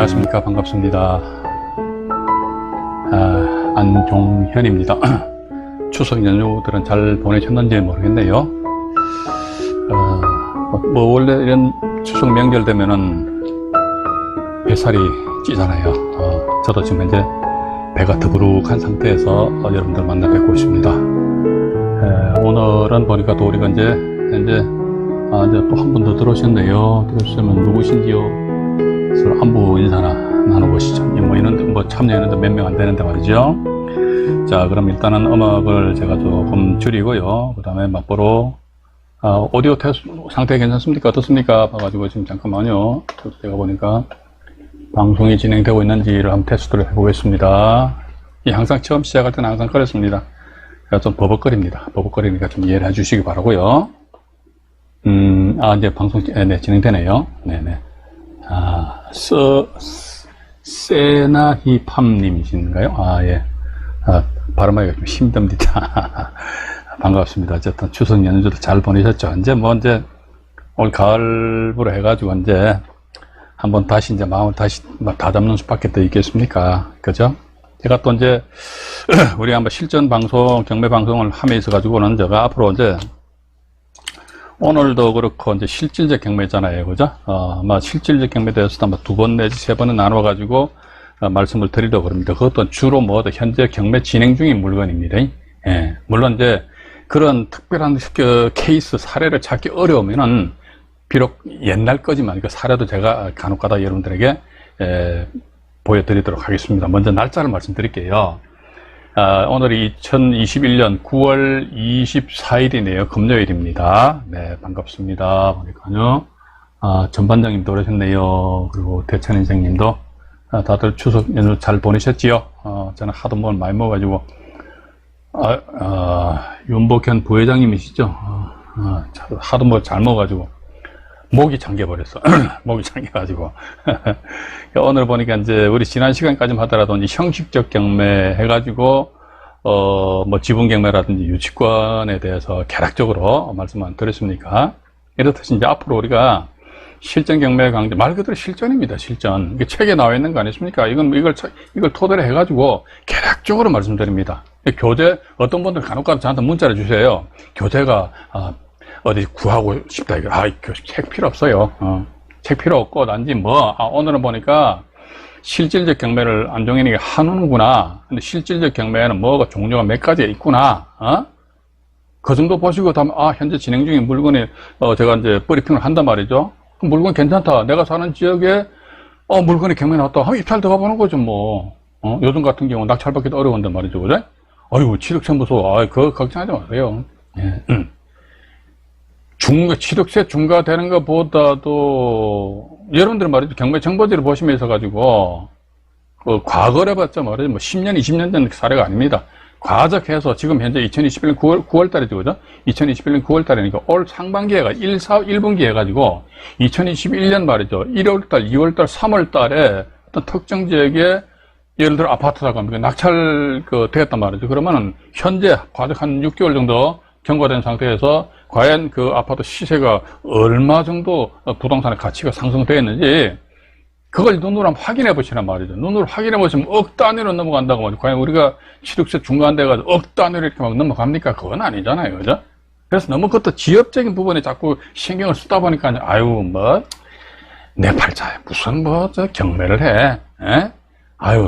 안녕하십니까. 반갑습니다. 안종현입니다. 추석 연휴들은 잘 보내셨는지 모르겠네요. 원래 이런 추석 명절 되면은 뱃살이 찌잖아요. 저도 지금 현재 배가 더부룩한 상태에서 여러분들 만나 뵙고 있습니다. 오늘은 보니까 또 우리가 이제 또 한 분 더 들어오셨네요. 들어오시면 누구신지요? 서로 안부 인사나 나눠보시죠. 참여했는데 몇 명 안 되는데 말이죠. 자, 그럼 일단은 음악을 제가 조금 줄이고요. 그 다음에 맞보로, 오디오 테스트 상태 괜찮습니까? 어떻습니까? 봐가지고 지금 잠깐만요. 제가 보니까 방송이 진행되고 있는지를 한번 테스트를 해보겠습니다. 항상 처음 시작할 때는 항상 그렇습니다. 제가 좀 버벅거립니다. 버벅거리니까 좀 이해를 해주시기 바라고요. 이제 방송, 네, 진행되네요. 네네. 세나히팜님이신가요? 예. 발음하기가 좀 힘듭니다. 반갑습니다. 어쨌든 추석 연휴도 잘 보내셨죠? 이제 올 가을부로 해가지고 한번 다시 마음을 다시 다잡는 수밖에 더 있겠습니까? 그죠? 제가 또 우리 한번 실전 방송, 경매 방송을 함에 있어가지고는 제가 앞으로 오늘도 그렇고 실질적 경매잖아요. 그죠? 실질적 경매에 대해서도 아마 2번 내지 3번은 나눠가지고 말씀을 드리려고 합니다. 그것도 주로 현재 경매 진행 중인 물건입니다. 예. 물론 그런 특별한 케이스 사례를 찾기 어려우면은 비록 옛날 거지만 그 사례도 제가 간혹가다 여러분들에게 보여드리도록 하겠습니다. 먼저 날짜를 말씀드릴게요. 오늘이 2021년 9월 24일이네요. 금요일입니다. 네, 반갑습니다. 보니까요. 전반장님도 오셨네요. 그리고 대천 인생님도 다들 추석 연휴 잘 보내셨지요? 저는 하도 많이 먹어가지고, 윤복현 부회장님이시죠? 하도 잘 먹어가지고, 목이 잠겨버렸어. 목이 잠겨가지고. 오늘 보니까 우리 지난 시간까지만 하더라도 형식적 경매 해가지고, 지분 경매라든지 유치권에 대해서 개략적으로 말씀만 드렸습니까? 이렇듯이 앞으로 우리가 실전 경매 강좌, 말 그대로 실전입니다. 실전. 이게 책에 나와 있는 거 아니십니까? 이걸 토대로 해가지고 개략적으로 말씀드립니다. 교재, 어떤 분들 간혹가다 저한테 문자를 주세요. 교재가, 어디 구하고 싶다. 책 필요 없어요. 책 필요 없고, 단지 오늘은 보니까 실질적 경매를 안종현이가 하는구나. 근데 실질적 경매에는 종류가 몇 가지가 있구나. 그 정도 보시고, 다음에, 현재 진행 중인 물건이, 제가 브리핑을 한단 말이죠. 물건 괜찮다. 내가 사는 지역에, 물건이 경매 나왔다. 하면 입찰 들어가보는 거죠, 요즘 같은 경우 낙찰받기도 어려운데 말이죠. 그죠? 아이고, 취득세 무서워. 그거 걱정하지 마세요. 예. 취득세 중과되는 것보다도, 여러분들 말이죠. 경매 정보지를 보시면 있어가지고, 과거를 봤자 말이죠. 10년, 20년 전 사례가 아닙니다. 과적해서 지금 현재 2021년 9월 달이죠. 그죠? 2021년 9월 달이니까 올 상반기에가 1분기 해가지고 2021년 말이죠. 1월달, 2월달, 3월달에 어떤 특정 지역에 예를 들어 아파트라고 합니다. 낙찰 되었단 말이죠. 그러면은 현재 과적 한 6개월 정도 경과된 상태에서 과연 그 아파트 시세가 얼마 정도 부동산의 가치가 상승되었는지 그걸 눈으로 한번 확인해 보시란 말이죠. 눈으로 확인해 보시면 억 단위로 넘어간다고 말이죠. 과연 우리가 취득세 중과돼가지고 억 단위로 이렇게 막 넘어갑니까? 그건 아니잖아요. 그죠? 그래서 너무 그것도 지엽적인 부분에 자꾸 신경을 쓰다 보니까 내 팔자에 무슨 경매를 해? 에?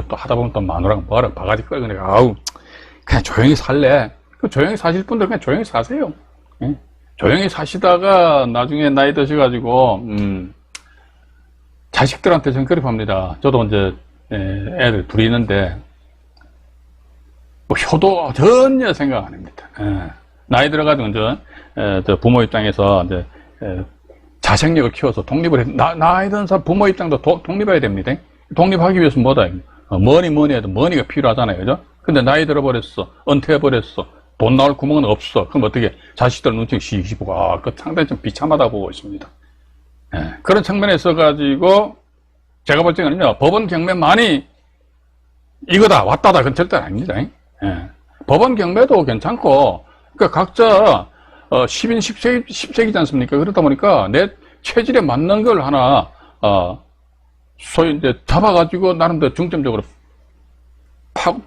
또 하다 보면 또 마누라가 바가지 끌고 그냥 조용히 살래. 조용히 사실 분들 그냥 조용히 사세요. 예? 조용히 사시다가 나중에 나이 드셔가지고, 자식들한테 전 그렇게 합니다. 저도 애들 둘이 있는데, 효도 전혀 생각 안 합니다. 나이 들어가지고 저 부모 입장에서 자생력을 키워서 독립을 나이 든 사람 부모 입장도 독립해야 됩니다. 독립하기 위해서 뭐니 해도 머니가 필요하잖아요. 그죠? 근데 나이 들어버렸어. 은퇴해버렸어. 돈 나올 구멍은 없어. 그럼 어떻게 자식들 눈치 시시 보고 그 상당히 좀 비참하다 보고 있습니다. 그런 측면에 있어가지고 제가 볼 때는요 법원 경매만이 이거다 왔다다 그건 절대 아닙니다. 법원 경매도 괜찮고 그러니까 각자 10인 10색이지 않습니까? 그러다 보니까 내 체질에 맞는 걸 하나 소위 이제 잡아가지고 나름대로 중점적으로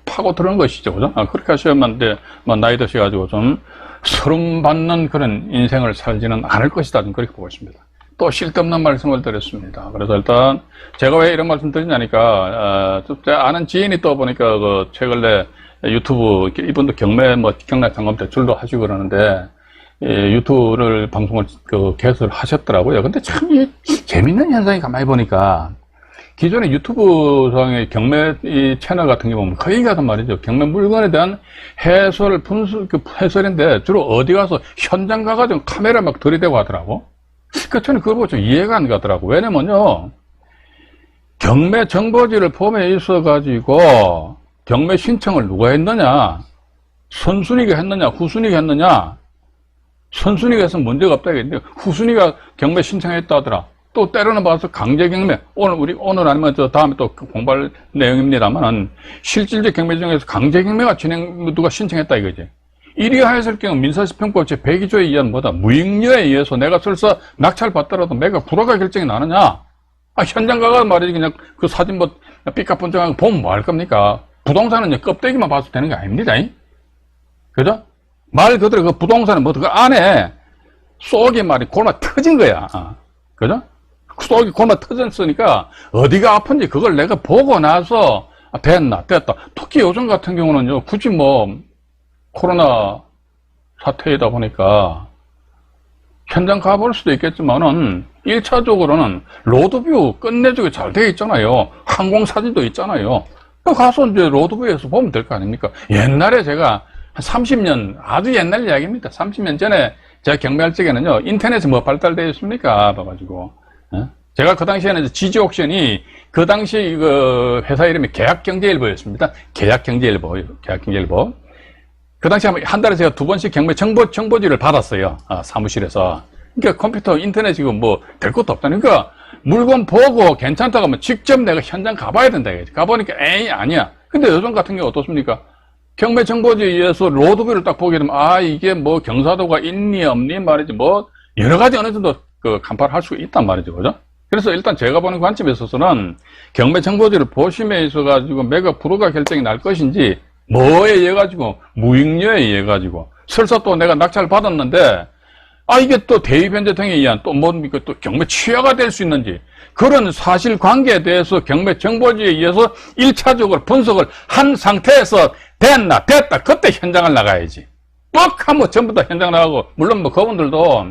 파고 들어는 것이죠. 그죠? 그렇게 하셔야만 이제 나이 드셔가지고 좀 서름받는 그런 인생을 살지는 않을 것이다. 좀 그렇게 보고 있습니다. 또 쓸데없는 말씀을 드렸습니다. 그래서 일단 제가 왜 이런 말씀 드리냐니까, 아는 지인이 또 보니까 그 최근에 유튜브, 이분도 경매 상검 대출도 하시고 그러는데, 유튜브를 방송을 개설을 하셨더라고요. 근데 참 재밌는 현상이 가만히 보니까, 기존의 유튜브상의 경매 채널 같은 경우는 거의 가서 말이죠. 경매 물건에 대한 해설인데 주로 어디 가서 현장 가가지고 카메라 막 들이대고 하더라고. 그러니까 저는 그걸 보고 좀 이해가 안 가더라고. 왜냐면요, 경매 정보지를 봄에 있어가지고 경매 신청을 누가 했느냐, 선순위가 했느냐, 후순위가 했느냐. 선순위가 해서 문제가 없다 이랬는데 후순위가 경매 신청했다 하더라. 또 때로는 봐서 강제 경매, 오늘 아니면 다음에 또 공부할 내용입니다만, 실질적 경매 중에서 강제 경매가 누가 신청했다 이거지. 이리하였을 경우 민사집행법 제102조에 의한 무익료에 의해서 내가 설사 낙찰 받더라도 매각 불허가 결정이 나느냐? 현장 가가 말이지, 그냥 그 사진 삐까뻔쩍하고 보면 뭐 할 겁니까? 부동산은 껍데기만 봐도 되는 게 아닙니다. 그죠? 말 그대로 그 부동산은 그 안에 속이 골마 터진 거야. 그죠? 속이 골마 터졌으니까 어디가 아픈지 그걸 내가 보고 나서 됐다. 특히 요즘 같은 경우는요, 굳이 코로나 사태이다 보니까 현장 가볼 수도 있겠지만은 1차적으로는 로드뷰 끝내주기 잘 되어 있잖아요. 항공사진도 있잖아요. 가서 이제 로드뷰에서 보면 될 거 아닙니까? 옛날에 제가 한 30년, 아주 옛날 이야기입니다. 30년 전에 제가 경매할 적에는요, 인터넷이 발달되어 있습니까? 봐가지고. 제가 그 당시에는 지지옥션이 그 당시 그 회사 이름이 계약경제일보였습니다. 계약경제일보. 그 당시에 한 달에 제가 2번씩 경매 정보지를 받았어요. 사무실에서. 그러니까 컴퓨터, 인터넷이 될 것도 없다니. 그러니까 물건 보고 괜찮다고 하면 직접 내가 현장 가봐야 된다. 가보니까 에이, 아니야. 근데 요즘 같은 경우 어떻습니까? 경매 정보지에 의해서 로드뷰를 딱 보게 되면, 이게 경사도가 있니, 없니 말이지, 여러 가지 어느 정도 간파를 할 수 있단 말이죠. 그죠? 그래서 일단 제가 보는 관점에 있어서는 경매 정보지를 보심에 있어가지고 매각 불허가 결정이 날 것인지, 뭐에 의해 가지고, 무익료에 의해 가지고, 설사 또 내가 낙찰 받았는데, 이게 또 대의변제 등에 의한 또 또 경매 취하가 될 수 있는지, 그런 사실관계에 대해서 경매 정보지에 의해서 1차적으로 분석을 한 상태에서 됐다. 그때 현장을 나가야지. 뻑 하면 전부 다 현장 나가고, 물론 그분들도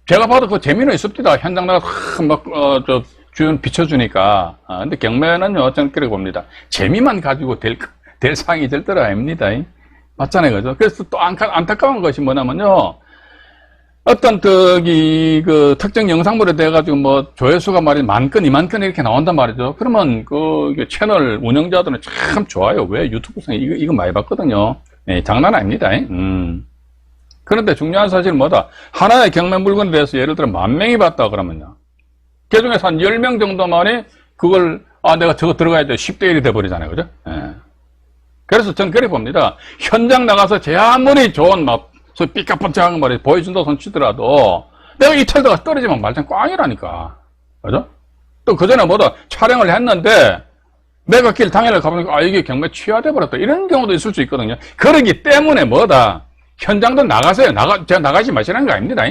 제가 봐도 그 재미는 있습니다. 현장 나가서 주변 비춰주니까. 근데 경매는요, 저는 그렇게 봅니다. 재미만 가지고 될 상이 절대로 아닙니다. 맞잖아요. 그죠? 그래서 또 안타까운 것이 뭐냐면요. 어떤 특정 영상물에 대해 가지고 조회수가 만건, 2만 건 이렇게 나온단 말이죠. 그러면 채널 운영자들은 참 좋아요. 왜? 유튜브상에 이거 많이 봤거든요. 장난 아닙니다. 그런데 중요한 사실은 뭐다? 하나의 경매 물건에 대해서 예를 들어 10,000명이 봤다 그러면요. 그 중에서 한 10명 정도만이 그걸, 내가 저거 들어가야 돼. 10대 1이 돼버리잖아요. 그죠? 그래서 저는 그래 봅니다. 현장 나가서 제 아무리 좋은 삐까뻔쩍한 거 보여준다 손 치더라도 내가 이탈다가 떨어지면 말짱 꽝이라니까. 그죠? 또 그전에 촬영을 했는데 매각길 당일에 가보니까 이게 경매 취하돼 버렸다. 이런 경우도 있을 수 있거든요. 그러기 때문에 현장도 나가세요. 제가 나가지 마시라는 거 아닙니다.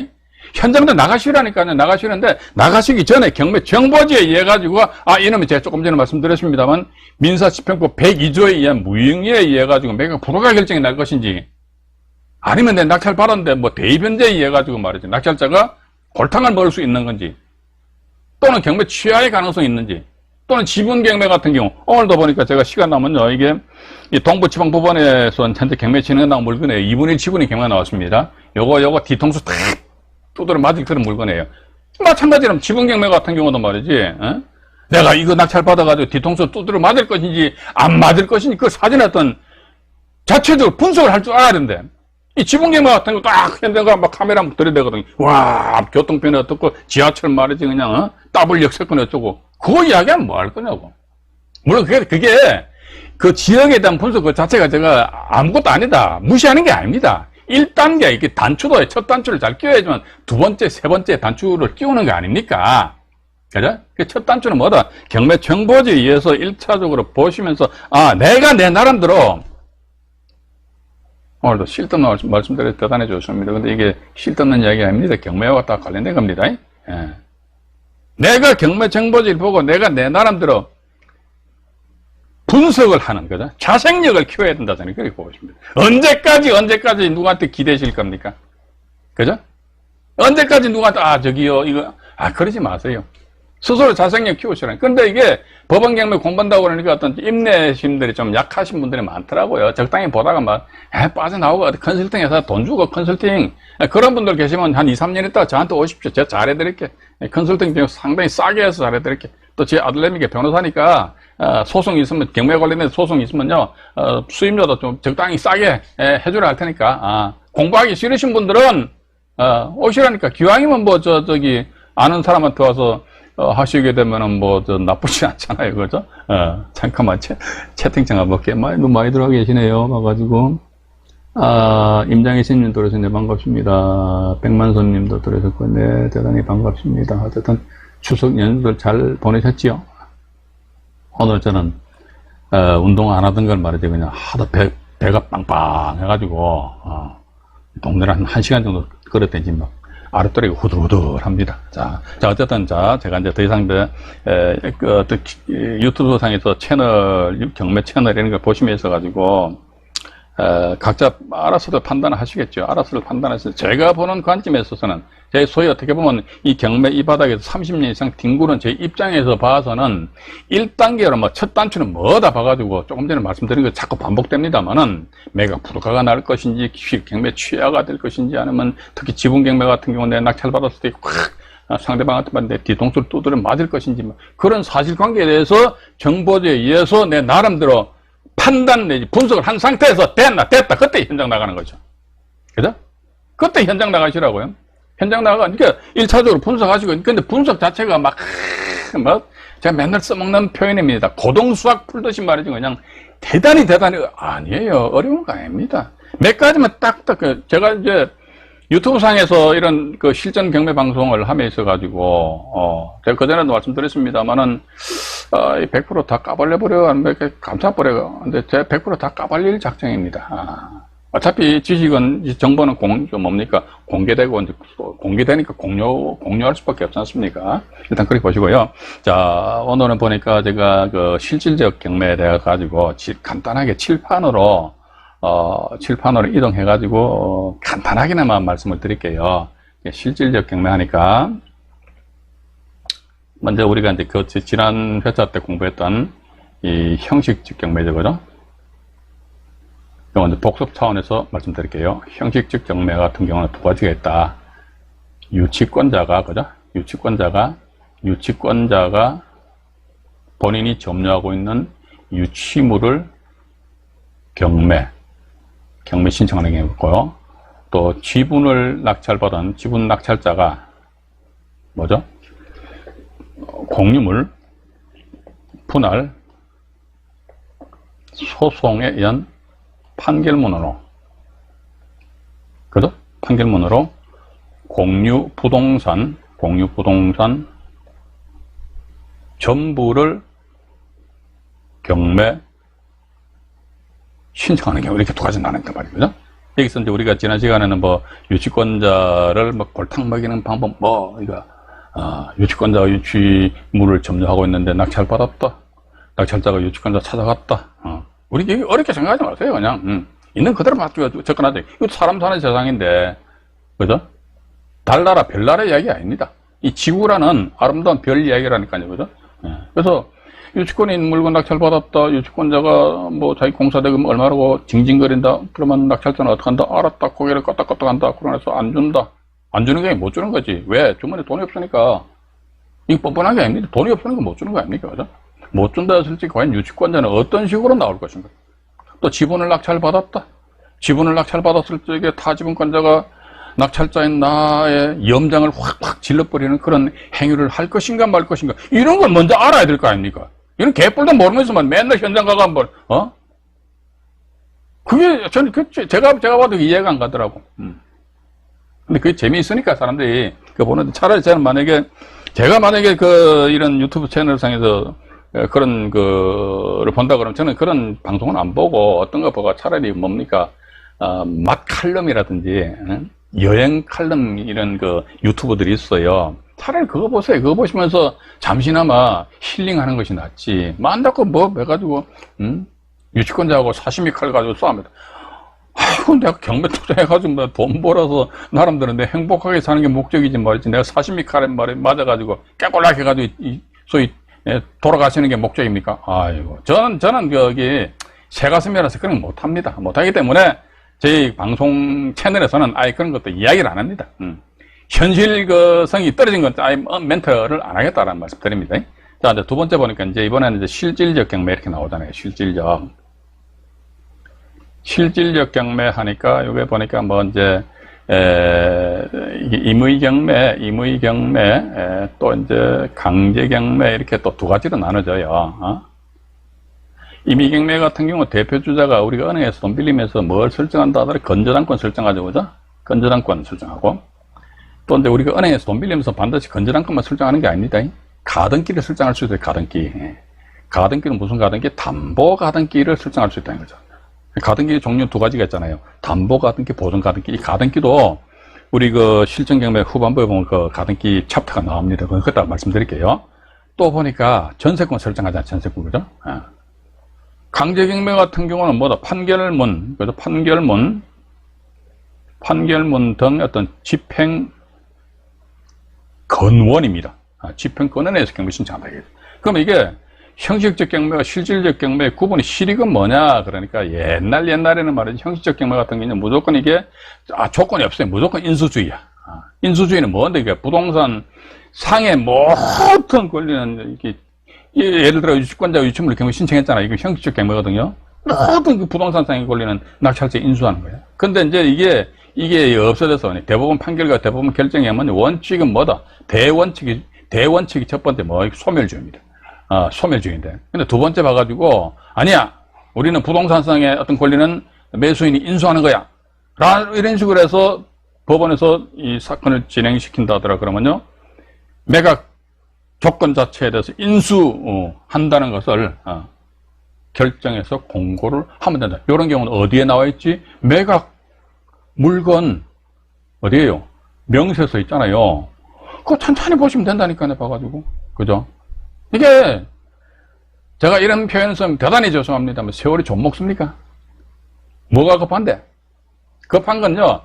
현장도 나가시라니까요. 나가시는데 나가시기 전에 경매 정보지에 의해 가지고 이놈이 제가 조금 전에 말씀드렸습니다만 민사집행법 102조에 의한 무익료에 의해 가지고 매각 불허가 결정이 날 것인지, 아니면 내 낙찰 받았는데 대의변제에 의해 가지고 말이죠. 낙찰자가 골탕을 먹을 수 있는 건지, 또는 경매 취하의 가능성이 있는지, 또는 지분 경매 같은 경우, 오늘도 보니까 제가 시간 나면요, 이게 동부지방법원에서 현재 경매 진행한 물건에 2분의 1 지분이 경매가 나왔습니다. 요거 뒤통수 탁 두드려 맞을 그런 물건이에요. 마찬가지로 지분 경매 같은 경우도 말이지, 내가 이거 낙찰 받아가지고 뒤통수 두드려 맞을 것인지 안 맞을 것인지 그 사진에 어떤 자체적으로 분석을 할 줄 알아야 된대. 이 지붕경매 같은 거 딱 현장가 카메라 들이대거든요. 와, 교통편이 어떻고, 지하철 말이지, 그냥, 더블 역세권 어쩌고. 그거 이야기하면 뭐 할 거냐고. 물론 그게, 그 지역에 대한 분석 그 자체가 제가 아무것도 아니다. 무시하는 게 아닙니다. 1단계, 이게 단추도 첫 단추를 잘 끼워야지만 2번째, 3번째 단추를 끼우는 거 아닙니까? 그죠? 그 첫 단추는 뭐다? 경매 정보지에 의해서 1차적으로 보시면서, 아, 내가 내 나름대로, 오늘도 실없는 말씀드려 대단히 좋습니다. 근데 이게 실없는 이야기 아닙니다. 경매와 다 관련된 겁니다. 예. 내가 경매 정보지를 보고 내가 내 나름대로 분석을 하는 거죠. 자생력을 키워야 된다 저는 그렇게 보고 있습니다. 언제까지 누구한테 기대실 겁니까? 그죠? 언제까지 누구한테 저기요 이거 그러지 마세요. 스스로 자생력 키우시라는. 근데 이게 법원 경매 공부한다고 그러니까 어떤 인내심들이 좀 약하신 분들이 많더라고요. 적당히 보다가 막 빠져나오고 컨설팅 회사 돈 주고 컨설팅 그런 분들 계시면 한 2, 3년 있다가 저한테 오십시오. 제가 잘해드릴게. 컨설팅 상당히 싸게 해서 잘해드릴게. 또 제 아들내미가 변호사니까 소송이 있으면 경매 관련해서 소송이 있으면요 수임료도 좀 적당히 싸게 해주라 할 테니까 공부하기 싫으신 분들은 오시라니까. 기왕이면 뭐 저기 아는 사람한테 와서 하시게 되면은 뭐 나쁘지 않잖아요, 그죠? 잠깐만 채팅창 한번 많이 들어가 계시네요. 와가지고 임장희신님 들어오셨네. 반갑습니다. 백만손님도 들어오셨고, 네, 대단히 반갑습니다. 어쨌든 추석 연휴들 잘 보내셨지요? 오늘 저는 운동 안 하던 걸 말이죠. 그냥 하도 배가 빵빵 해가지고 동네를 한 1시간 정도 걸었더니 막 아랫도리가 후들후들합니다. 자, 어쨌든, 제가 이제 더 이상 유튜브 상에서 경매 채널 이런 걸 보시면서 가지고, 각자 알아서도 판단을 하시겠죠. 알아서도 판단해서 제가 보는 관점에 있어서는 제 소위 어떻게 보면 이 경매 이 바닥에서 30년 이상 뒹구는 제 입장에서 봐서는 1단계로 뭐 첫 단추는 뭐다 봐가지고 조금 전에 말씀드린 거 자꾸 반복됩니다만은 매가 불가가 날 것인지 경매 취하가 될 것인지 아니면 특히 지분 경매 같은 경우는 낙찰받았을 때 확 상대방한테 내 뒤통수를 두드려 맞을 것인지 뭐 그런 사실관계에 대해서 정보지에 의해서 내 나름대로 판단 내지 분석을 한 상태에서 됐다 그때 현장 나가는 거죠. 그죠? 그때 현장 나가시라고요. 현장 나가니까 그러니까 1차적으로 분석하시고 근데 분석 자체가 막 제가 맨날 써먹는 표현입니다. 고등수학 풀듯이 말이죠. 그냥 대단히 아니에요. 어려운 거 아닙니다. 몇 가지만 딱딱 제가 이제 유튜브 상에서 이런 실전 경매 방송을 함에 있어 가지고 제가 그전에도 말씀드렸습니다만은 100% 다 까발려버려, 아니면 감싸버려. 근데 제가 100% 다 까발릴 작정입니다. 어차피 지식은, 정보는 뭡니까? 공개되고, 이제 공개되니까 공유할 수밖에 없지 않습니까? 일단 그렇게 보시고요. 자, 오늘은 보니까 제가 실질적 경매에 대해 가지고 간단하게 칠판으로 이동해가지고, 간단하게나마 말씀을 드릴게요. 실질적 경매하니까, 먼저 우리가 이제 지난 회차 때 공부했던 이 형식적 경매죠, 그죠? 먼저 복습 차원에서 말씀드릴게요. 형식적 경매 같은 경우는 두 가지가 있다. 유치권자가, 그죠? 유치권자가 본인이 점유하고 있는 유치물을 경매 신청하는 게 있고요. 또 지분을 낙찰받은 지분 낙찰자가 뭐죠? 공유물, 분할, 소송에 의한 판결문으로, 그죠? 판결문으로 공유 부동산 전부를 경매 신청하는 경우 이렇게 두 가지 나눈단 말이죠. 여기서 이제 우리가 지난 시간에는 유치권자를 골탕 먹이는 방법 유치권자가 유치물을 점유하고 있는데 낙찰받았다. 낙찰자가 유치권자 찾아갔다. 우리 어렵게 생각하지 마세요. 그냥 있는 그대로 접근하죠. 이거 사람 사는 세상인데, 그죠? 달나라 별나라 이야기 아닙니다. 이 지구라는 아름다운 별 이야기라니까요, 그죠? 그래서 유치권에 있는 물건 낙찰받았다. 유치권자가 자기 공사대금 얼마라고 징징거린다. 그러면 낙찰자는 어떻게 한다? 알았다. 고개를 끄덕끄덕 한다. 그러면서 안 준다. 안 주는 게 못 주는 거지. 왜? 주머니에 돈이 없으니까. 이거 뻔뻔한 게 아닙니다. 돈이 없으니까 못 주는 거 아닙니까? 그죠? 못 준다 했을 때 과연 유치권자는 어떤 식으로 나올 것인가? 또 지분을 낙찰받았다. 지분을 낙찰받았을 적에 타지분권자가 낙찰자인 나의 염장을 확 질러버리는 그런 행위를 할 것인가 말 것인가? 이런 걸 먼저 알아야 될 거 아닙니까? 이런 개뿔도 모르면서만 맨날 현장 가가 한번, 그게 저는 제가 봐도 이해가 안 가더라고. 근데 그게 재미있으니까 사람들이 그거 보는데 차라리 저는 만약에 제가 만약에 이런 유튜브 채널 상에서 그런 거를 본다 그러면 저는 그런 방송은 안 보고 어떤 거 보고 차라리 뭡니까? 맛 칼럼이라든지, 여행 칼럼 이런 유튜버들이 있어요. 차라리 그거 보세요. 그거 보시면서 잠시나마 힐링하는 것이 낫지. 만다고 해가지고, 유치권자하고 사시미 칼 가지고 싸웁니다. 아이고, 내가 경매 투자해가지고 돈 벌어서 나름대로 내 행복하게 사는 게 목적이지 말이지. 내가 사시미 칼에 맞아가지고 깨꼴락 해가지고 소위 돌아가시는 게 목적입니까? 아이고, 저는 새가슴이라서 그런 거 못합니다. 못하기 때문에 저희 방송 채널에서는 아예 그런 것도 이야기를 안 합니다. 현실성이 떨어진 건 아예 멘트를 안 하겠다라는 말씀 드립니다. 자, 이제 두 번째 보니까 이번에는 이제 실질적 경매 이렇게 나오잖아요. 실질적 경매 하니까, 요게 보니까 임의 경매, 또 이제 강제 경매, 이렇게 또 두 가지로 나눠져요. 임의 경매 같은 경우 대표주자가 우리가 은행에서 돈 빌리면서 뭘 설정한다 하더라도 건전한권 설정하죠, 그죠? 건전한권 설정하고. 또 이제 우리가 은행에서 돈 빌리면서 반드시 건전한권만 설정하는 게 아닙니다. 가등기를 설정할 수 있어요, 가등기. 가등기는 무슨 가등기? 담보 가등기를 설정할 수 있다는 거죠. 가등기 종류 두 가지가 있잖아요. 담보 가등기, 보증 가등기. 이 가등기도 우리 실전 경매 후반부에 보면 가등기 챕터가 나옵니다. 그것도 말씀드릴게요. 또 보니까 전세권 설정하잖아요. 전세권, 그죠? 강제 경매 같은 경우는 판결문, 그죠? 판결문 등 어떤 집행 건원입니다. 집행건원에서 경매 신청한다. 그러면 이게 형식적 경매와 실질적 경매의 구분이 실익은 뭐냐? 그러니까 옛날에는 말이죠. 형식적 경매 같은 경우는 무조건 이게, 조건이 없어요. 무조건 인수주의야. 인수주의는 뭔데? 이게 부동산 상의 모든 권리는, 예를 들어 유치권자 유치물을 경매 신청했잖아요. 이거 형식적 경매거든요. 모든 부동산 상의 권리는 낙찰자 인수하는 거예요. 근데 이제 이게 없어져서 대법원 판결과 대법원 결정에 하면 원칙은 뭐다? 대원칙이 첫 번째 소멸주의입니다. 소멸주의인데. 근데 두 번째 봐가지고, 아니야! 우리는 부동산상의 어떤 권리는 매수인이 인수하는 거야. 이런 식으로 해서 법원에서 이 사건을 진행시킨다 하더라 그러면요. 매각 조건 자체에 대해서 인수한다는 것을, 결정해서 공고를 하면 된다. 이런 경우는 어디에 나와 있지? 매각 물건, 어디에요? 명세서 있잖아요. 그거 천천히 보시면 된다니까요, 봐가지고. 그죠? 이게, 제가 이런 표현을 쓰면 대단히 죄송합니다만, 세월이 좀 먹습니까? 뭐가 급한데? 급한 건요,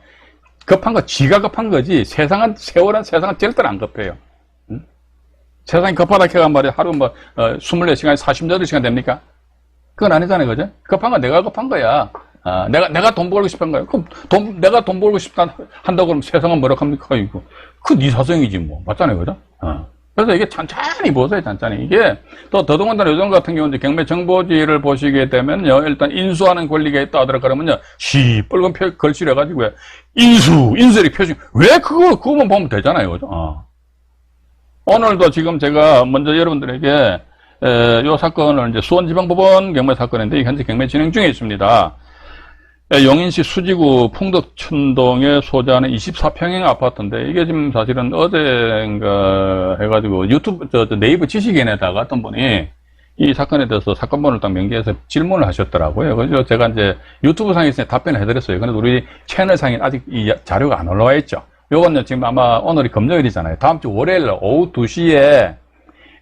지가 급한 거지, 세월은 절대로 안 급해요. 응? 세상이 급하다 해가 말이야, 하루 24시간, 48시간 됩니까? 그건 아니잖아요, 그죠? 급한 건 내가 급한 거야. 내가 돈 벌고 싶은 거야. 그럼 내가 돈 벌고 싶다 한다고 그러면 세상은 뭐라 합니까, 이거? 네 사정이지, 맞잖아요, 그죠? 그래서 이게 천천히 보세요, 천천히. 이게 더더군다나 요즘 같은 경우는 경매 정보지를 보시게 되면요, 일단 인수하는 권리가 있다 하더라 그러면요, 시뻘건 글씨를 해가지고요, 인수를 표시, 왜 그거만 보면 되잖아요, 그죠? 오늘도 지금 제가 먼저 여러분들에게, 요 사건을 이제 수원지방법원 경매 사건인데, 현재 경매 진행 중에 있습니다. 용인시 수지구 풍덕천동에 소재하는 24평형 아파트인데, 이게 지금 사실은 어제인가 해가지고 유튜브, 네이버 지식인에다가 어떤 분이 이 사건에 대해서 사건번호를 딱 명기해서 질문을 하셨더라고요. 그래서 제가 이제 유튜브 상에서 답변을 해드렸어요. 근데 우리 채널 상에 아직 이 자료가 안 올라와 있죠. 요거는 지금 아마 오늘이 금요일이잖아요. 다음 주 월요일 오후 2시에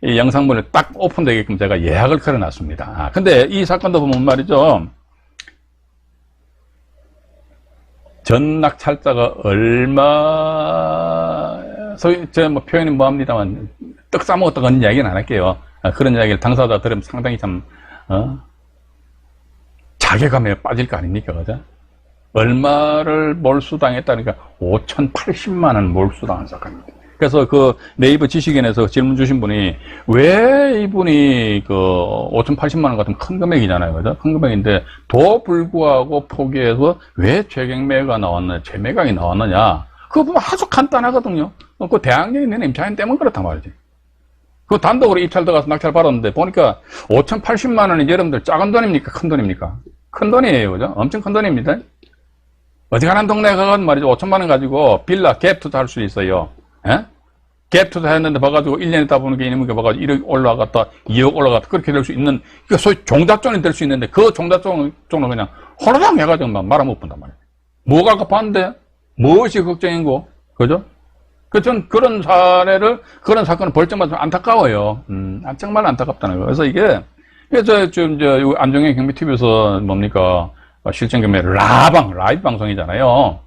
이 영상물을 딱 오픈되게끔 제가 예약을 걸어놨습니다. 근데 이 사건도 보면 말이죠. 전 낙찰자가 소위, 표현이 뭐합니다만, 떡 싸먹었다 그런 이야기는 안 할게요. 그런 이야기를 당사자 들으면 상당히 자괴감에 빠질 거 아닙니까, 그죠? 얼마를 몰수당했다니까, 5,080만원 몰수당한 사건입니다. 그래서 네이버 지식인에서 질문 주신 분이, 왜 이분이 5,080만원 같은 큰 금액이잖아요. 그죠? 큰 금액인데, 도 불구하고 포기해서 왜 재경매가 나왔느냐, 재매각이 나왔느냐. 그거 보면 아주 간단하거든요. 그 대학령이 내는 임차인 때문에 그렇단 말이지. 그 단독으로 입찰 들어가서 낙찰 받았는데, 보니까 5,080만원이 여러분들 작은 돈입니까? 큰 돈입니까? 큰 돈이에요. 그죠? 엄청 큰 돈입니다. 어지간한 동네에 가면 말이죠. 5천만원 가지고 빌라 갭 투자할 수 있어요. 예? 갭 투자했는데 봐가지고 1년 있다 보니까 이놈이 봐가지고 1억 올라갔다 2억 올라갔다 그렇게 될 수 있는 그 소위 종잣돈이 될 수 있는데 그 종잣돈을 그냥 호로당 해가지고 막 말아못 본단 말이에요. 뭐가 급한데 무엇이 걱정이고 그죠? 전 그런 그런 사건을 볼 때마다 좀 안타까워요. 정말 안타깝다는 거. 그래서 이게 지금 안정현 경비TV에서 뭡니까 실전 경매 라이브 방송이잖아요.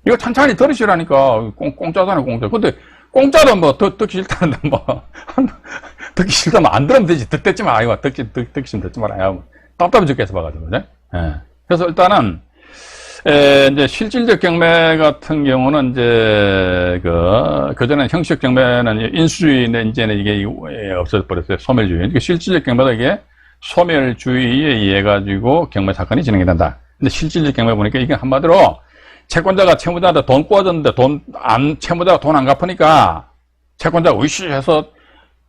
이거 찬찬히 들으시라니까. 공짜잖아요, 공짜. 근데, 공짜로 뭐, 듣기 싫다는데, 뭐, 듣기 싫다면 안 들으면 되지. 듣지 마. 이거, 듣기 싫으면 듣지 말아요. 답답해 죽겠어 봐가지고, 그죠? 예. 그래서 일단은, 이제 실질적 경매 같은 경우는 이제, 그전에 형식 경매는 인수주의인데, 이제는 이게 없어져 버렸어요. 소멸주의. 그러니까 실질적 경매가 이게 소멸주의에 의해 가지고 경매 사건이 진행이 된다. 근데 실질적 경매 보니까 이게 한마디로, 채권자가 채무자한테 돈 꼬아줬는데 채무자가 돈 안 갚으니까 채권자가 으쌰해서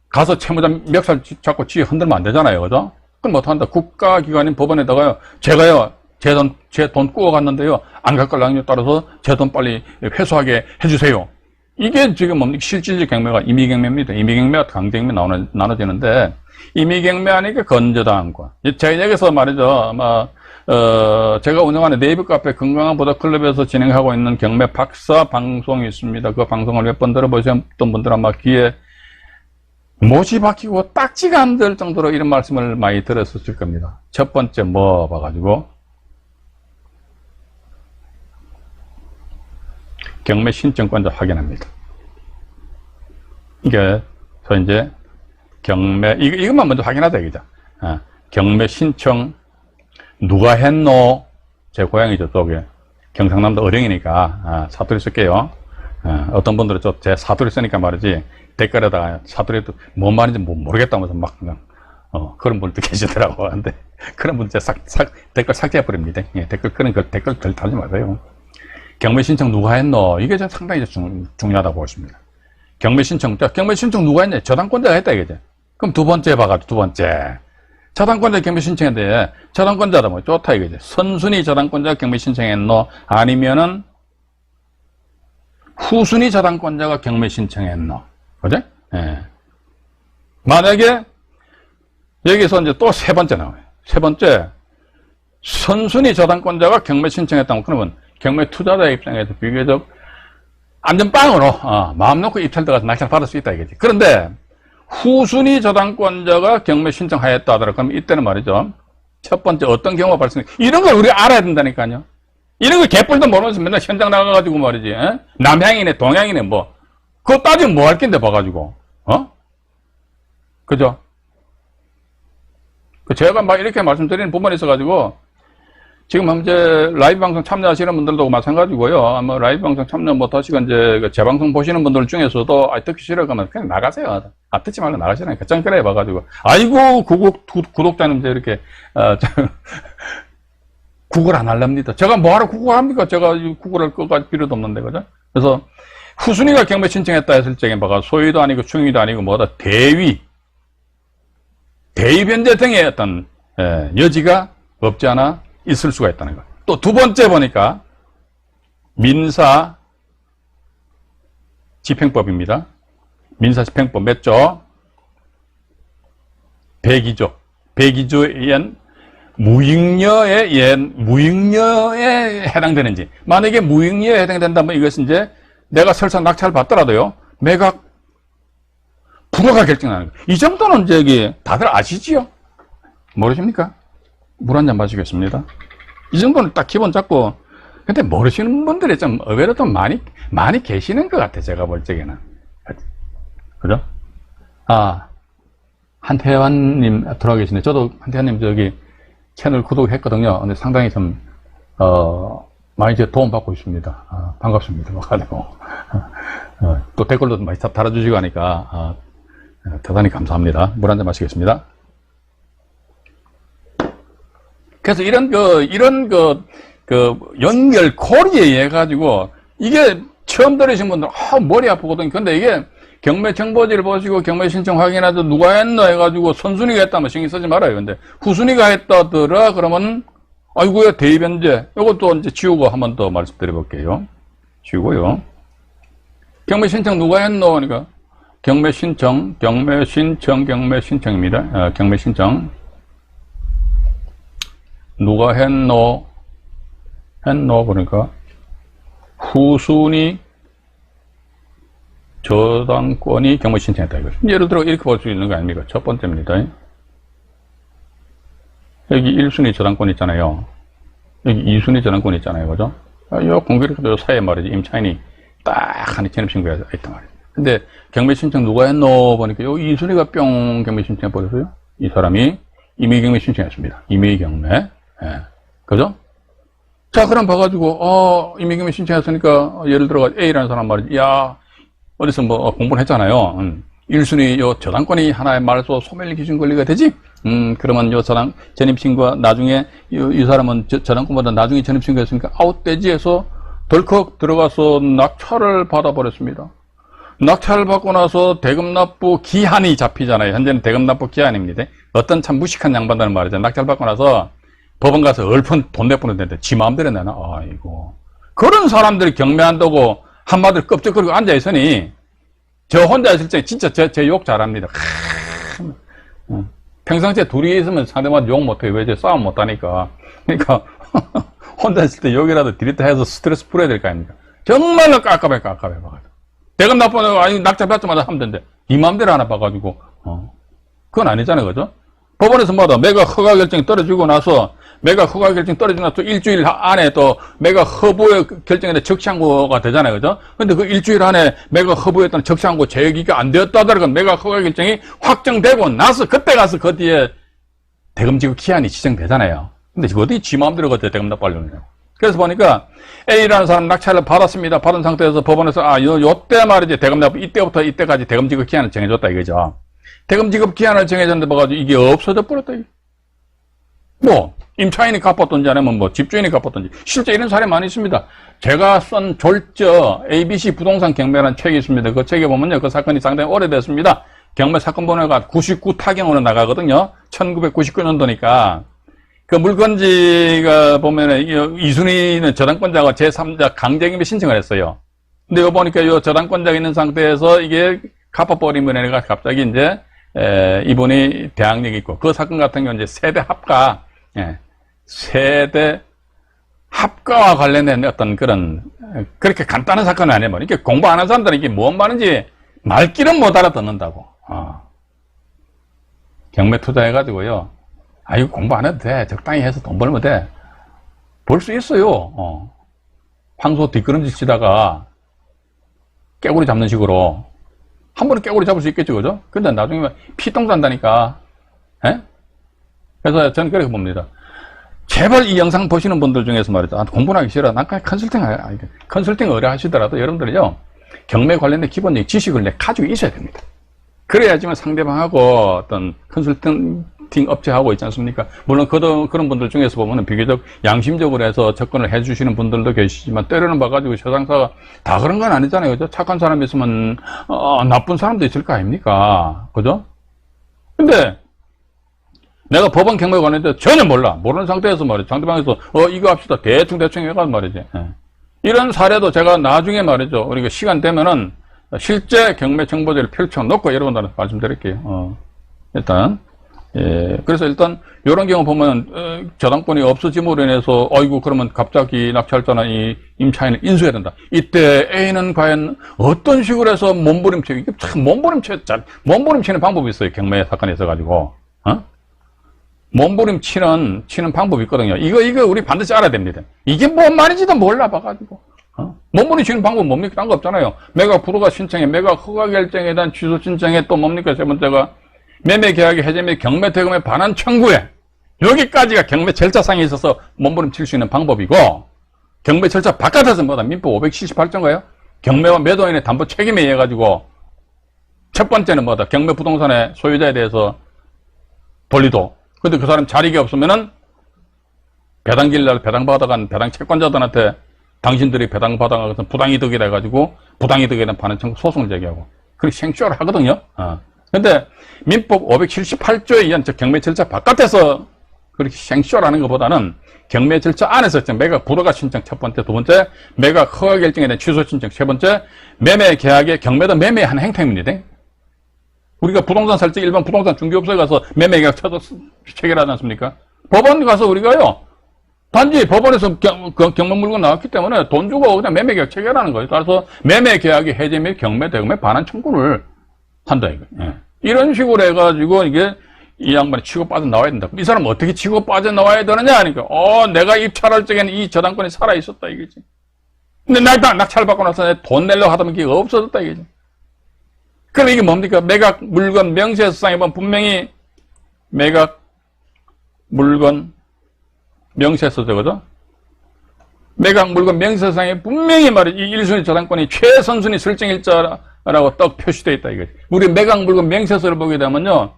가서 채무자 멱살 잡고 쥐 흔들면 안 되잖아요. 그죠? 그럼 못한다. 국가기관인 법원에다가요, 제가요, 제 돈 꾸어갔는데요, 안 갚을 양에 따라서 제 돈 빨리 회수하게 해주세요. 이게 지금 뭡니까? 실질적 경매가 임의경매입니다. 임의경매와 강제경매 나눠지는데, 임의경매하니까 건저당권. 제가 여기서 말이죠, 제가 운영하는 네이버 카페 건강한 보다 클럽에서 진행하고 있는 경매 박사 방송이 있습니다. 그 방송을 몇 번 들어보셨던 분들은 아마 귀에 못이 박히고 딱지가 안 될 정도로 이런 말씀을 많이 들었을 겁니다. 첫 번째 뭐 봐가지고 경매 신청권자 확인합니다. 이게 이제 경매 이것만 먼저 확인하자 이거죠. 경매 신청 누가 했노? 제 고향이 저쪽에 경상남도 어령이니까 사투리 쓸게요. 어떤 분들은 제 사투리 쓰니까 말이지 댓글에다가 사투리도 뭔 말인지 모르겠다면서 막 그냥 그런 분들도 계시더라고. 근데 그런 분들 댓글 삭제해 버립니다. 예, 댓글 달지 마세요. 경매 신청 누가 했노? 이게 상당히 중요하다고 보십니다. 경매 신청 누가 했냐? 저당권자가 했다 이거지. 그럼 두 번째 봐가지고 두 번째. 저당권자 경매 신청했는데, 저당권자다 뭐, 좋다 이거지. 선순위 저당권자가 경매 신청했노? 아니면은, 후순위 저당권자가 경매 신청했노? 그죠? 예. 만약에, 여기서 이제 또 세 번째 나와요. 세 번째, 선순위 저당권자가 경매 신청했다면, 그러면 경매 투자자 입장에서 비교적 안전빵으로, 마음 놓고 입찰 들어가서 낙찰 받을 수 있다 이거지. 그런데, 후순위 저당권자가 경매 신청하였다 하더라도 그럼 이때는 말이죠. 첫 번째 어떤 경우가 발생해. 이런 걸 우리 알아야 된다니까요. 이런 걸 개뿔도 모르면서 맨날 현장 나가가지고 말이지. 에? 남향이네 동향이네 뭐. 그거 따지면 뭐 할 낀데 봐가지고. 그죠? 제가 막 이렇게 말씀드리는 부분이 있어가지고 지금 현재 라이브 방송 참여하시는 분들도 마찬가지고요. 아마 라이브 방송 참여 못하시고 이제 재방송 보시는 분들 중에서도 듣기 싫어 그러면 그냥 나가세요. 듣지 말고 나가시라니까. 짱그래 봐가지고 아이고 구독자님 이렇게 구글 안 할랍니다. 제가 뭐하러 구글 합니까? 제가 구글을 끌어갈 필요도 없는데 그죠? 그래서 후순위가 경매 신청했다 했을 적에 뭐가 소위도 아니고 중위도 아니고 뭐다 대위 변제 등의 어떤 여지가 없지 않아 있을 수가 있다는 거. 또 두 번째 보니까 민사 집행법입니다. 민사 집행법 몇 조? 102조. 102조에 의한 무익녀에 해당되는지. 만약에 무익녀에 해당된다면 이것은 이제 내가 설사 낙찰을 받더라도요. 매각 불허가 결정나는 거예요. 이 정도는 저기 다들 아시지요? 모르십니까? 물 한 잔 마시겠습니다. 이 정도는 딱 기본 잡고, 근데 모르시는 분들이 좀 의외로 좀 많이 계시는 것 같아, 제가 볼 적에는. 그죠? 한태환님 들어와 계시네. 저도 한태환님 저기 채널 구독했거든요. 근데 상당히 좀, 많이 이제 도움받고 있습니다. 반갑습니다. 와가지고. 또 댓글도 많이 달아주시고 하니까, 대단히 감사합니다. 물 한 잔 마시겠습니다. 그래서 이런 연결고리에 의해 가지고, 이게 처음 들으신 분들, 머리 아프거든요. 근데 이게 경매 정보지를 보시고 경매 신청 확인하도 누가 했나 해가지고 선순위가 했다면 신경 쓰지 말아요. 근데 후순위가 했다더라, 그러면, 아이고야, 대의변제. 이것도 이제 지우고 한 번 더 말씀드려 볼게요. 지우고요. 경매 신청 누가 했노? 그러니까 경매 신청입니다. 경매 신청 누가 했노? 그러니까 후순위 저당권이 경매 신청했다 이거죠. 예를 들어 이렇게 볼 수 있는 거 아닙니까? 첫 번째입니다. 여기 1순위 저당권 있잖아요. 여기 2순위 저당권 있잖아요. 그죠? 요 공교롭게도 사이에 말이지 임차인이 딱 하나 전입신고가 있단 말이에요. 근데 경매 신청 누가 했노? 보니까 요 2순위가 뿅 경매 신청해 버렸어요. 이 사람이 임의 경매 신청했습니다. 임의 경매. 예. 그죠? 자, 그럼 봐가지고, 임의 경매 신청했으니까, 예를 들어, A라는 사람 말이지. 야, 어디서 뭐, 공부를 했잖아요. 1순위 요 저당권이 하나의 말소 소멸 기준 권리가 되지? 그러면 요 전입신고가 나중에, 이 사람은 저당권보다 나중에 전입신고했으니까 아웃되지 해서 덜컥 들어가서 낙찰을 받아버렸습니다. 낙찰을 받고 나서 대금납부 기한이 잡히잖아요. 현재는 대금납부 기한입니다. 어떤 참 무식한 양반들은 말이죠. 낙찰 받고 나서 법원 가서 얼픈 돈 내보내야 되는데 지 마음대로 내나? 아이고. 그런 사람들이 경매한다고 한마디로 껍적거리고 앉아있으니 저 혼자 있을 때 진짜 제 욕 잘합니다. 평상시에 둘이 있으면 상대방한테 욕 못해요. 왜? 제 싸움 못하니까. 그러니까 혼자 있을 때 욕이라도 디리트 해서 스트레스 풀어야 될 거 아닙니까? 정말로 깝깝해 봐가지고. 대금 납부는 아니 낙찰 받자마자 하면 되는데 이 마음대로 하나 봐가지고 그건 아니잖아요. 그죠? 법원에서 뭐다 매각 허가 결정이 떨어지고 나서 매각 허가 결정 떨어지고 나서 또 일주일 안에 또 매각 허브의 결정에 적시항고가 되잖아요. 그죠? 근데 그 일주일 안에 매각 허브였던 적시항고 제기가 안 되었다 하더라도 매각 허가 결정이 확정되고 나서 그때 가서 그 뒤에 대금 지급 기한이 지정되잖아요. 근데 어디 지 마음대로 그때 대금 납부하려느냐. 그래서 보니까 A라는 사람 낙찰을 받았습니다. 받은 상태에서 법원에서 요때 말이지 대금 납부 이때부터 이때까지 대금 지급 기한을 정해줬다 이거죠. 대금 지급 기한을 정해줬는데 봐가지고 이게 없어져 버렸다. 뭐 임차인이 갚았던지 아니면 뭐 집주인이 갚았던지 실제 이런 사례 많이 있습니다. 제가 쓴 졸저 ABC 부동산 경매라는 책이 있습니다. 그 책에 보면요 그 사건이 상당히 오래됐습니다. 경매 사건 번호가 99 타경으로 나가거든요. 1999년도니까 그 물건지가 보면은 이순위는 저당권자가 제3자 강제경매 신청을 했어요. 근데 이거 보니까 이 저당권자가 있는 상태에서 이게 갚아버리면 애가 갑자기 이제 이분이 대항력이 있고 그 사건 같은 경우는 이제 세대 합가 세대 합가와 관련된 어떤 그런 그렇게 간단한 사건은 아니에요. 이렇게 공부 안 한 사람들은 이게 뭔 말인지 말귀는 못 알아듣는다고. 경매 투자해가지고요. 이거 공부 안 해도 돼. 적당히 해서 돈 벌면 돼. 벌 수 있어요. 황소 뒷걸음질 치다가 깨구리 잡는 식으로 한 번은 깨구리 잡을 수 있겠죠, 그죠? 근데 나중에 피똥 산다니까. 그래서 저는 그렇게 봅니다. 제발 이 영상 보시는 분들 중에서 말이죠. 공부는 하기 싫어. 난 그냥 컨설팅 의뢰 하시더라도 여러분들이요. 경매 관련된 기본적인 지식을 가지고 있어야 됩니다. 그래야지만 상대방하고 어떤 컨설팅 업체하고 있지 않습니까? 물론 그런 분들 중에서 보면은 비교적 양심적으로 해서 접근을 해주시는 분들도 계시지만 때려는 봐가지고 세상사가 다 그런 건 아니잖아요. 그죠? 착한 사람이 있으면 나쁜 사람도 있을 거 아닙니까? 그죠? 근데 내가 법원 경매 관련돼 전혀 몰라. 모르는 상태에서 말이죠. 상대방에서 이거 합시다. 대충 해가지고 말이지. 이런 사례도 제가 나중에 말이죠. 우리가 시간 되면은 실제 경매 정보제를 펼쳐놓고 여러분들한테 말씀드릴게요. 일단 그래서 일단 이런 경우 보면 저당권이 없어짐으로 인해서 아이고 그러면 갑자기 낙찰자나 이 임차인을 인수해야 된다. 이때 A는 과연 어떤 식으로 해서 몸부림치고 이게 참 몸부림치는 방법이 있어요. 경매 사건에 있어가지고 몸부림치는 방법이 있거든요. 이거 우리 반드시 알아야 됩니다. 이게 뭔 말인지도 몰라 봐가지고 몸부림치는 방법 뭡니까? 딴 거 없잖아요. 매각 불허가 신청에 매각 허가 결정에 대한 취소 신청에 또 뭡니까? 세 번째가 매매 계약의 해제 및 경매 대금에 반환 청구에 여기까지가 경매 절차상에 있어서 몸부림칠 수 있는 방법이고 경매 절차 바깥에서 뭐다 민법 578조인가요? 경매와 매도인의 담보 책임에 의해 가지고 첫 번째는 뭐다 경매 부동산의 소유자에 대해서 권리도 근데 그 사람 자리가 없으면은 배당길날 배당받아간 배당 채권자들한테 당신들이 배당받아가서 부당이득이라 해가지고 부당이득에 대한 반환 청구 소송을 제기하고 그렇게 생쇼를 하거든요. 근데 민법 578조에 의한 경매 절차 바깥에서 그렇게 생쇼라는 것보다는 경매 절차 안에서 매각 불허가 신청 첫 번째, 두 번째, 매각 허가 결정에 대한 취소 신청 세 번째, 매매 계약의 경매도 매매하는 행태입니다. 우리가 부동산 살 때 일반 부동산 중개업소에 가서 매매 계약 체결하지 않습니까? 법원 가서 우리가요, 단지 법원에서 경매 물건 나왔기 때문에 돈 주고 그냥 매매 계약 체결하는 거예요. 따라서 매매 계약의 해제 및 경매 대금의 반환 청구를 한다 이거. 예. 이런 식으로 해가지고 이게 이 양반이 치고 빠져나와야 된다. 이 사람은 어떻게 치고 빠져나와야 되느냐 하니까 내가 입찰할 적에는 이 저당권이 살아있었다 이거지. 근데 낙찰받고 나서 내 돈 내려고 하다 보면 이게 없어졌다 이거지. 그럼 이게 뭡니까? 매각 물건 명세서상에 보면 분명히 매각 물건 명세서죠, 그죠? 매각 물건 명세서상에 분명히 말이지 이 1순위 저당권이 최선순위 설정일자라고 딱 표시되어 있다 이거지. 우리 매각 물건 명세서를 보게 되면요,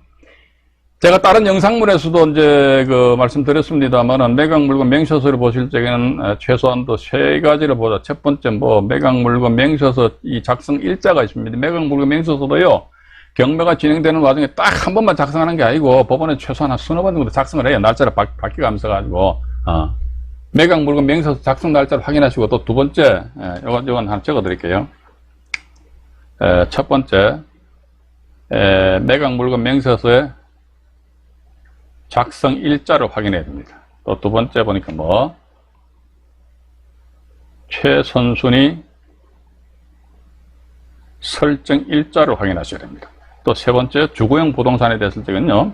제가 다른 영상물에서도 이제 말씀드렸습니다만은 매각 물건 명세서를 보실 적에는 최소한도 세 가지를 보자. 첫 번째 매각 물건 명세서 이 작성 일자가 있습니다. 매각 물건 명세서도요, 경매가 진행되는 와중에 딱 한 번만 작성하는 게 아니고 법원에 최소한 한 서너 번 정도 작성을 해요. 날짜를 바뀌어가면서 가지고. 매각 물건 명세서 작성 날짜를 확인하시고, 또 두 번째, 요건 하나 적어 드릴게요. 첫 번째, 매각 물건 명세서에 작성 일자를 확인해야 됩니다. 또 두 번째 보니까 최선순위 설정 일자를 확인하셔야 됩니다. 또 세 번째, 주거용 부동산에 대했을 적은요,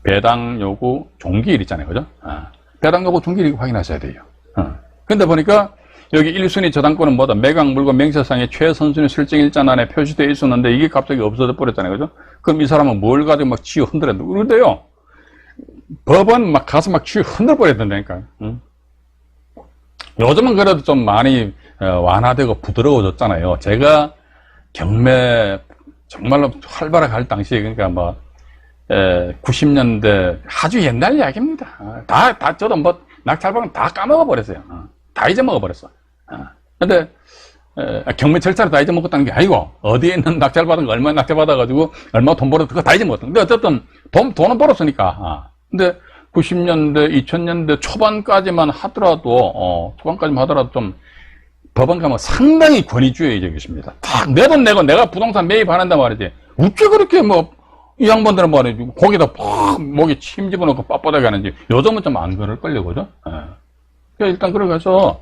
배당 요구 종기일 있잖아요, 그죠? 배당 요구 종기일 확인하셔야 돼요. 근데 보니까 여기 1순위 저당권은 매각 물건 명세서상에 최선순위 설정 일자란에 표시되어 있었는데 이게 갑자기 없어져 버렸잖아요, 그죠? 그럼 이 사람은 뭘 가지고 막 쥐어 흔들었는데, 그런데요, 법원 가서 쥐어 흔들어 버려야 된다니까요. 요즘은 그래도 좀 많이 완화되고 부드러워졌잖아요. 제가 경매 정말로 활발하게 할 당시에, 그러니까 90년대 아주 옛날 이야기입니다. 저도 낙찰받으면 다 까먹어 버렸어요. 다 잊어먹어 버렸어. 근데 경매 절차를 다 잊어먹었다는 게 아니고, 어디에 있는 낙찰받은 거 얼마 낙찰받아가지고 얼마 돈 벌어도 그거 다 잊어먹었다. 근데 어쨌든 돈은 벌었으니까. 근데 90년대, 2000년대 초반까지만 하더라도 좀 법원 가면 상당히 권위주의적이십니다. 딱 내 돈 내고 내가 부동산 매입하는단 말이지. 어째 그렇게 이 양반들은 말이지 거기다 팍 목에 침 집어넣고 빳빳하게 하는지. 요즘은 좀 안 그럴걸요, 그죠? 일단 그래가서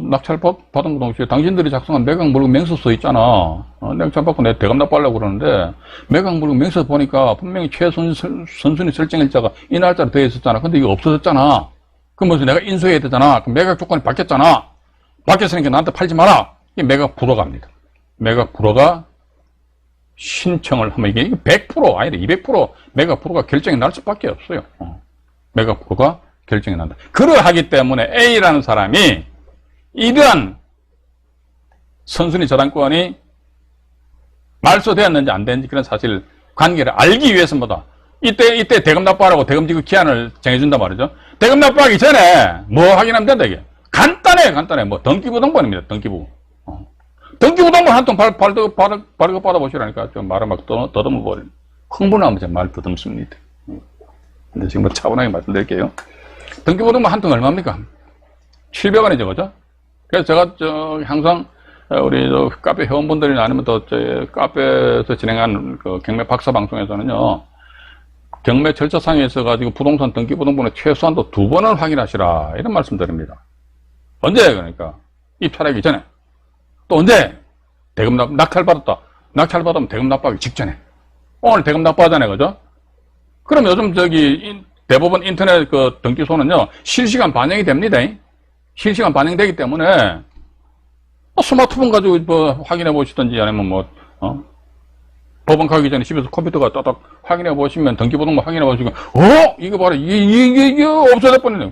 낙찰 받은 거 동시에 당신들이 작성한 매각 물건 명세서 있잖아. 낙찰 받고 내가 대금 납부하려고 그러는데 매각 물건 명세서 보니까 분명히 최선순위 설정일자가 이 날짜로 되어 있었잖아. 근데 이거 없어졌잖아. 그러면서 내가 인수해야 되잖아. 그럼 매각 조건이 바뀌었잖아. 바뀌었으니까 나한테 팔지 마라. 이게 매각 불허가 합니다. 매각 불허가 신청을 하면 이게 100% 아니다 200% 매각 불허가 결정이 날 수밖에 없어요. 매각 불허가 결정이 난다. 그러하기 때문에 A라는 사람이 이러한 선순위 저당권이 말소되었는지 안 되는지 그런 사실 관계를 알기 위해서보다 이때 대금 납부하라고 대금 지급 기한을 정해준단 말이죠. 대금 납부하기 전에 확인하면 된다 이게. 간단해. 등기부등본입니다. 등기부등본 한 통 발급 받아보시라니까. 좀 말을 막 더듬어 버리네. 흥분하면 제가 말 더듬습니다. 근데 지금 차분하게 말씀드릴게요. 등기부등본 한 통 얼마입니까? 700원이죠, 그죠? 그래서 제가 항상 우리 카페 회원분들이나 아니면 또 카페에서 진행하는 경매 박사 방송에서는요, 경매 절차상에 있어가지고 부동산 등기부등본의 최소한도 2번을 확인하시라 이런 말씀 드립니다. 언제? 그러니까 입찰하기 전에. 또 언제? 대금 낙찰받았다. 낙찰받으면 대금 납부하기 직전에. 오늘 대금 납부하잖아요, 그죠? 그럼 요즘 대부분 인터넷 등기소는요, 실시간 반영이 됩니다. 실시간 반영되기 때문에, 스마트폰 가지고 확인해 보시든지 아니면 법원 가기 전에 집에서 컴퓨터가 따닥 확인해 보시면 등기부등본 확인해 보시고, 이거 봐라. 이게 없어질 뻔했네요.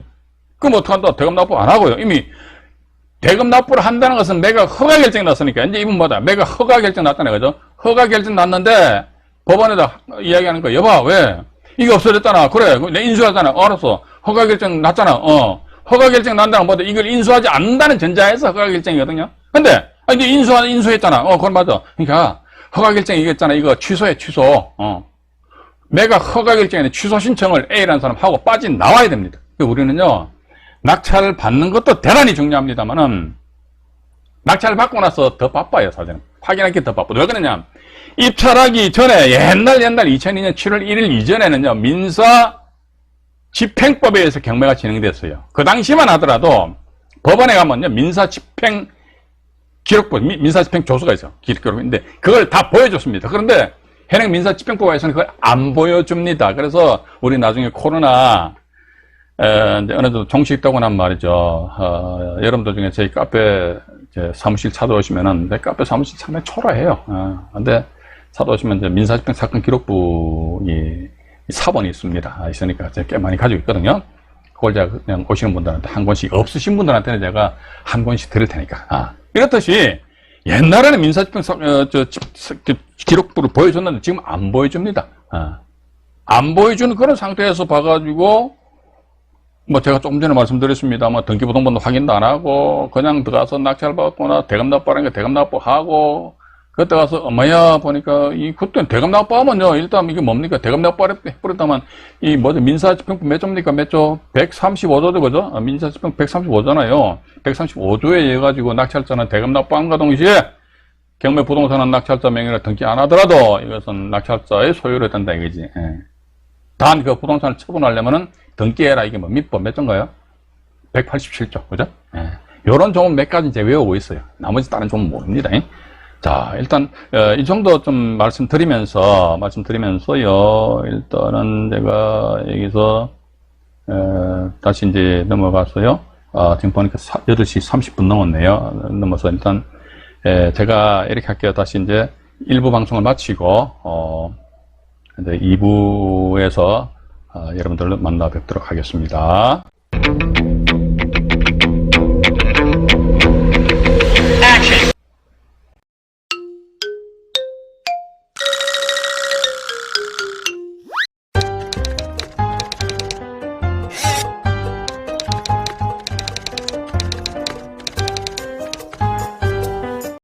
그럼 어떡한다? 대금 납부 안 하고요. 이미 대금 납부를 한다는 것은 매각 허가 결정이 났으니까, 이제 이분 매각 허가 결정 났다네, 그죠? 허가 결정 났는데, 법원에다 이야기하는 거, 여봐, 왜? 이게 없어졌잖아. 그래. 내 인수하잖아. 알았어. 허가 결정 났잖아. 허가 결정 난다는 것보다 이걸 인수하지 않는다는 전자에서 허가 결정이거든요. 근데, 이제 인수했잖아. 그건 맞아. 그러니까, 허가 결정 이거 있잖아. 이거 취소해, 취소. 매가 허가 결정에 취소 신청을 A라는 사람 하고 빠져나와야 됩니다. 우리는요, 낙찰을 받는 것도 대단히 중요합니다만은, 낙찰을 받고 나서 더 바빠요, 사실은. 확인할 게 더 바쁘다. 왜 그러냐? 입찰하기 전에 옛날 2002년 7월 1일 이전에는요, 민사 집행법에 의해서 경매가 진행됐어요. 그 당시만 하더라도 법원에 가면요, 민사 집행 기록부, 민사 집행 조서가 있어요. 기록부인데 그걸 다 보여줬습니다. 그런데 현행 민사 집행법에서는 그걸 안 보여줍니다. 그래서 우리 나중에 코로나 이제 어느 정도 종식되고 난 말이죠. 여러분들 중에 저희 카페 사무실 찾아오시면은 내 카페 사무실 상당히 초라해요. 근데 찾아오시면 이제 민사집행 사건 기록부 사본이 있으니까 제가 꽤 많이 가지고 있거든요. 그걸 제가 그냥 오시는 분들한테 한 권씩, 없으신 분들한테는 제가 한 권씩 드릴 테니까. 이렇듯이 옛날에는 민사집행 기록부를 보여줬는데 지금 안 보여줍니다. 안 보여주는 그런 상태에서 봐가지고 뭐 제가 조금 전에 말씀드렸습니다만 등기부등본도 확인도 안 하고 그냥 들어가서 낙찰 받거나 대금 납부하는 게 대금 납부하고 그때 가서 어머야 보니까 그때 대금 납부하면요 일단 이게 뭡니까 대금 납부했다면 이 뭐죠 민사집행법 몇 조입니까 몇 조? 135조죠 그죠? 민사집행 135조잖아요. 135조에 의해 가지고 낙찰자는 대금 납부함과 동시에 경매 부동산은 낙찰자 명의로 등기 안 하더라도 이것은 낙찰자의 소유로 된다 이거지. 단 그 부동산을 처분하려면은 등기해라 이게 뭐 민법 몇 조인가요? 187조 그죠? 요런 조문 몇 가지 이제 외우고 있어요. 나머지 다른 조문 모릅니다. 자, 일단 이 정도 좀 말씀드리면서요. 일단은 제가 여기서 다시 이제 넘어가서요. 지금 보니까 8시 30분 넘었네요. 넘어서 일단 제가 이렇게 할게요. 다시 이제 1부 방송을 마치고 이제 2부에서 여러분들을 만나 뵙도록 하겠습니다. Action.